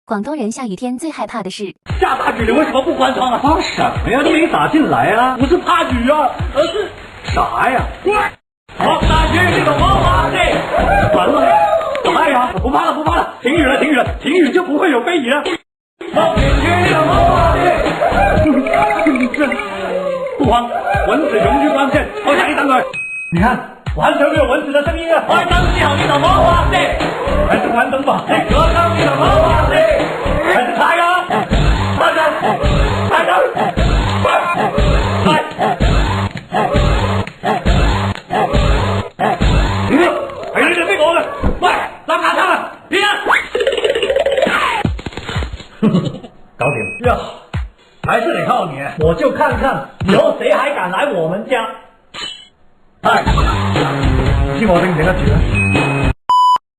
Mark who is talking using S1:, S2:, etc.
S1: 广东人下雨天最害怕的是
S2: 下大雨了，为什么不关窗啊？怕什么呀？都没打进来啊！不是怕雨啊，而是啥呀？好，大雨这个毛毛的，完了！哎呀，不怕了，不怕了，停雨了，停雨了，停雨就不会有非议了。毛雨这个毛毛的，不慌，蚊子永居关键，我想一等会。你看，完全没有蚊子的声音啊！关灯系好你的毛毛的，还是关灯吧。隔上你的毛毛的，还是开啊！开灯，开灯，快！哎，你别搞了，喂，让他上来，别人。搞定呀，还是得靠你，我就看看以后谁还敢来我们家。哎，希望你哋一住。